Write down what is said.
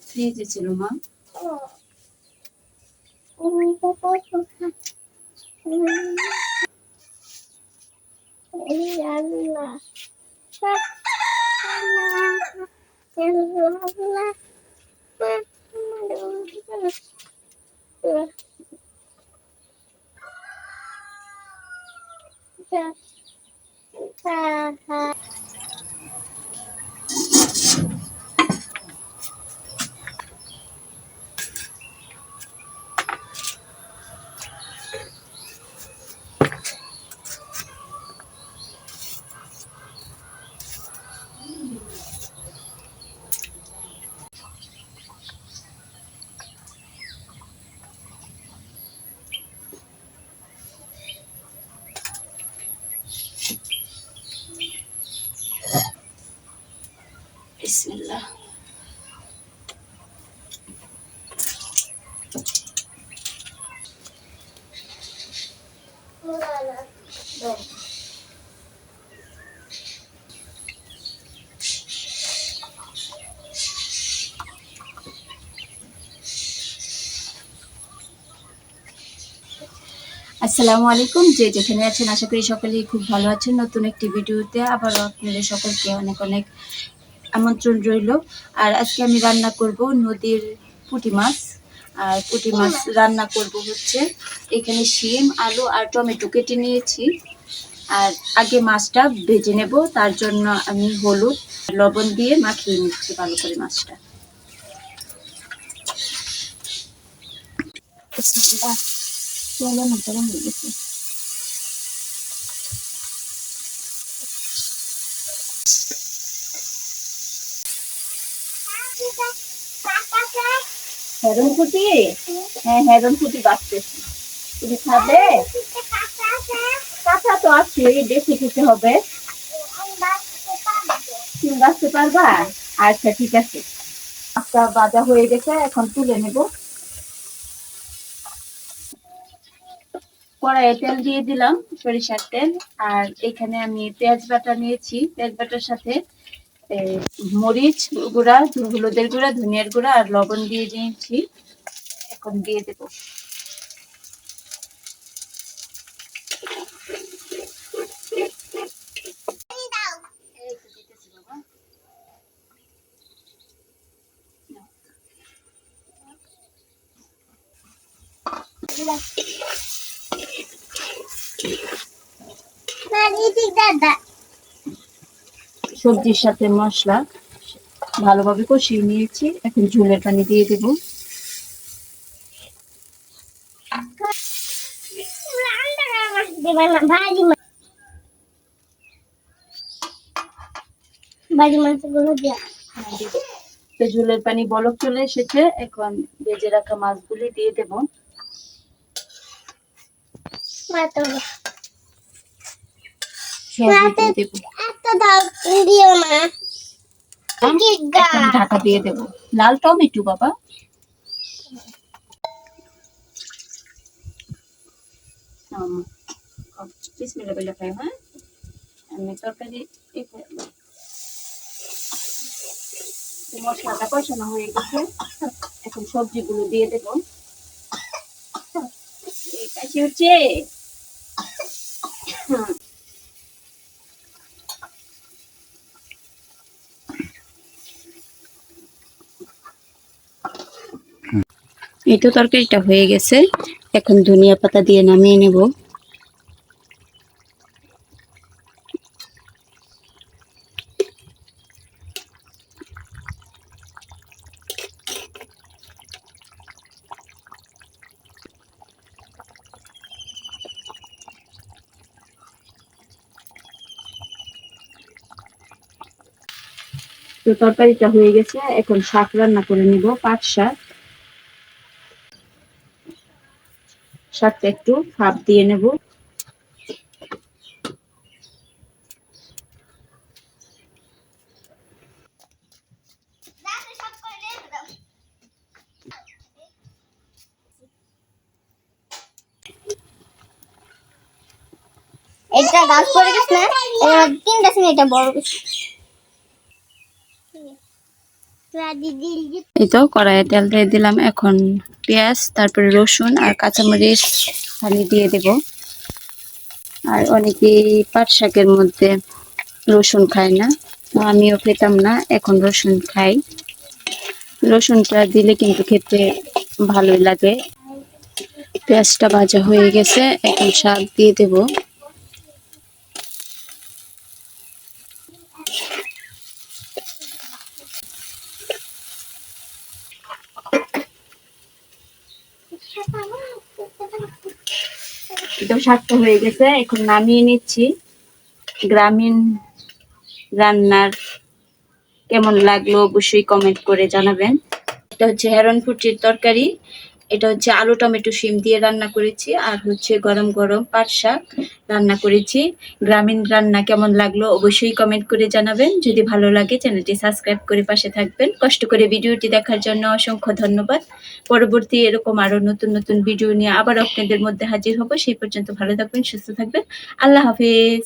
ফ্রিজে ছিল মা। বিসমিল্লাহ। আসসালামু আলাইকুম, যে যেখানে আছেন আশা করি সকলেই খুব ভালো আছেন। নতুন একটি ভিডিওতে আবারও আপনাদের সকলকে অনেক অনেক আমন্ত্রণ রইল। আর আজকে আমি রান্না করব নদীর পুঁটি মাছ। আর পুঁটি মাছ রান্না করব হচ্ছে এখানে শিম, আলু আর টমেটো কেটে নিয়েছি। আর আগে মাছটা ভেজে নেব, তার জন্য আমি হলুদ লবণ দিয়ে মাখিয়ে নিচ্ছি ভালো করে মাছটা। হয়ে গেছে। হেরন ফুটি, হ্যাঁ হেরন ফুটি বাঁচতেছি। তুমি খাবে? কাঁচা তো আছে, বেশি খেতে হবে। তুমি বাঁচতে পারবা? আচ্ছা ঠিক আছে। মাছটা ভাজা হয়ে গেছে, এখন তুলে নেব। কড়াইয়ে তেল দিয়ে দিলাম, সরিষার তেল। আর এখানে আমি পেঁয়াজ বাটা নিয়েছি, পেঁয়াজ বাটার সাথে মরিচ গুঁড়া, হলুদের গুঁড়া, ধনিয়ার গুঁড়া আর লবণ দিয়ে দিয়েছি। এখন দিয়ে দেবো। সবজির সাথে মশলা ভালোভাবে কষিয়ে নিয়েছি, এখন ঝোলের পানি দিয়ে দেব। ঝোলের পানি বলক চলে এসেছে, এখন ভেজে রাখা মাছগুলি দিয়ে দেব। ঢাকা দিয়ে দেব। লাল টমেটো বাবা, বিসমিল্লাহ বলে খাই। হ্যাঁ, আমি তরকারি মশলাটা কষানো হয়ে গেছে, এখন সবজিগুলো দিয়ে দেব। কাশি হচ্ছে। এই তো তরকারিটা হয়ে গেছে, এখন ধনিয়া পাতা দিয়ে নামিয়ে নেব। তো তরকারিটা হয়ে গেছে, এখন শাক রান্না করে নিব, পাট শাক। শাকটা একটু ভাপ দিয়ে নেব। এটা গাছ পড়ে গেছে না, তিনটা সিনে এটা বড় কিছু। এই তো কড়াইয়ে তেল দিয়ে দিলাম, এখন পেঁয়াজ, তারপরে রসুন আর কাঁচামরিচ খালি দিয়ে দেব। আর অনেকেই পাট শাকের মধ্যে রসুন খায় না, তো আমিও খেতাম না, এখন রসুন খাই। রসুনটা দিলে কিন্তু খেতে ভালোই লাগে। পেঁয়াজটা ভাজা হয়ে গেছে, এখন শাক দিয়ে দেব। তো শাকটা হয়ে গেছে, এখন নামিয়ে নিচ্ছি। গ্রামীণ রান্নার কেমন লাগলো অবশ্যই কমেন্ট করে জানাবেন। এটা হচ্ছে হেরন ফুটির তরকারি, এটা হচ্ছে আলু টমেটো শিম দিয়ে রান্না করেছি, আর হচ্ছে গরম গরম পাট শাক রান্না করেছি। গ্রামীণ রান্না কেমন লাগলো অবশ্যই কমেন্ট করে জানাবেন। যদি ভালো লাগে চ্যানেলটি সাবস্ক্রাইব করে পাশে থাকবেন। কষ্ট করে ভিডিওটি দেখার জন্য অসংখ্য ধন্যবাদ। পরবর্তী এরকম আরো নতুন নতুন ভিডিও নিয়ে আবার আপনাদের মধ্যে হাজির হব। সেই পর্যন্ত ভালো থাকবেন, সুস্থ থাকবেন। আল্লাহ হাফেজ।